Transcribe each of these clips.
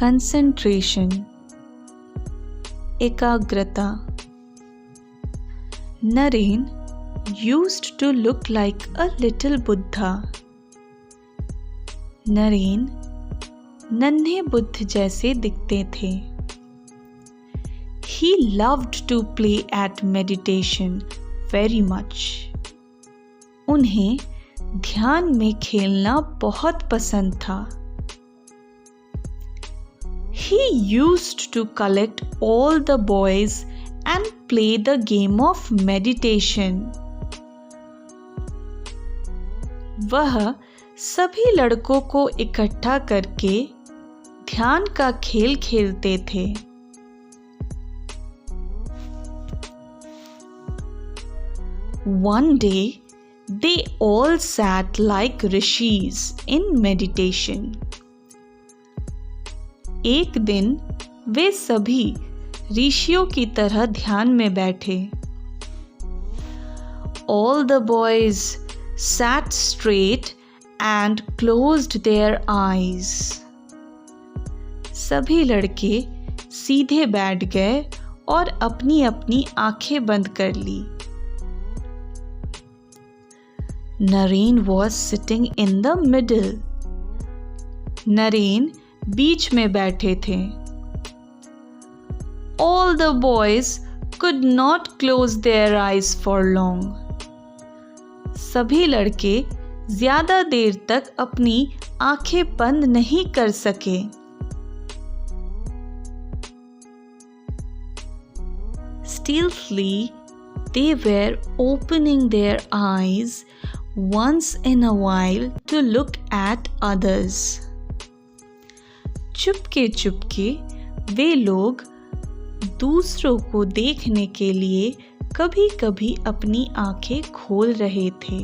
Concentration, एकाग्रता। Naren used to look like a little Buddha. Naren नन्हे बुद्ध जैसे दिखते थे। He loved to play at meditation very much. उन्हें ध्यान में खेलना बहुत पसंद था। He used to collect all the boys and play the game of meditation. वह सभी लड़कों को इकट्ठा करके ध्यान का खेल खेलते थे। One day, they all sat like rishis in meditation. एक दिन वे सभी ऋषियों की तरह ध्यान में बैठे। All the boys sat straight and closed their eyes. सभी लड़के सीधे बैठ गए और अपनी अपनी आंखें बंद कर ली। Naren was sitting in the middle. Naren बीच में बैठे थे। All the boys could not close their eyes for long. सभी लड़के ज्यादा देर तक अपनी आंखें बंद नहीं कर सके। Stealthily, they were opening their eyes once in a while to look at others. Chupke Chupke वे लोग दूसरों को देखने के लिए कभी कभी अपनी आंखें खोल रहे थे।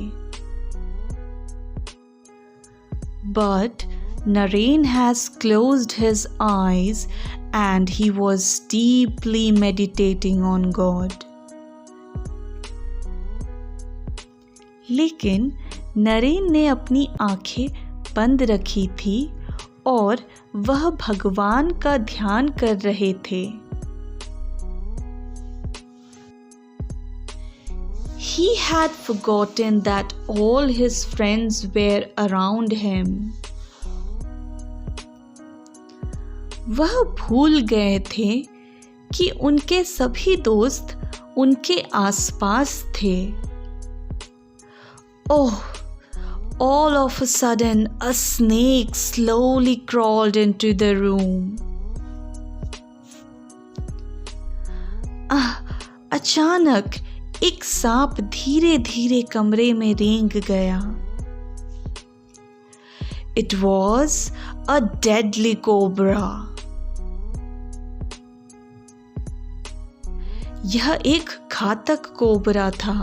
But Naren has closed his eyes and he was deeply meditating on God. लेकिन नरेन ने अपनी आंखें बंद रखी थी और वह भगवान का ध्यान कर रहे थे। He had forgotten that all his friends were around him. वह भूल गए थे कि उनके सभी दोस्त उनके आसपास थे। Oh, all of a sudden, a snake slowly crawled into the room. अचानक एक सांप धीरे धीरे कमरे में रेंग गया। It was a deadly cobra. यह एक घातक कोबरा था।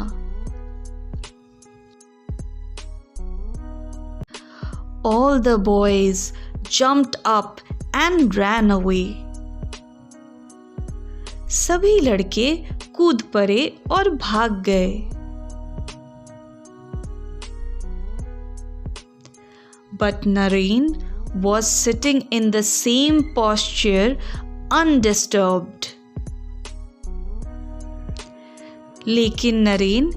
All the boys jumped up and ran away. सभी लड़के कूद पड़े और भाग गए। But Naren was sitting in the same posture, undisturbed. लेकिन नरेन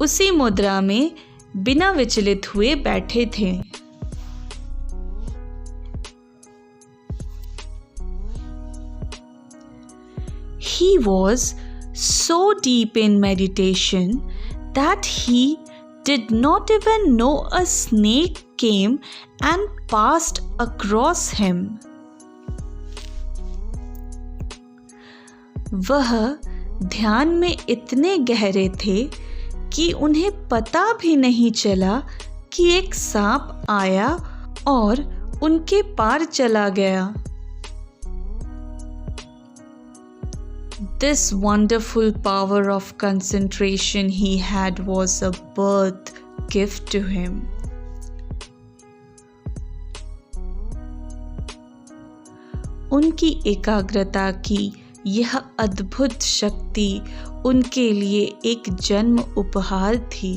उसी मुद्रा में बिना विचलित हुए बैठे थे। He was so deep in meditation that he did not even know a snake came and passed across him. वह ध्यान में इतने गहरे थे कि उन्हें पता भी नहीं चला कि एक सांप आया और उनके पार चला गया। This wonderful power of concentration he had was a birth gift to him. उनकी एकाग्रता की यह अद्भुत शक्ति उनके लिए एक जन्म उपहार थी।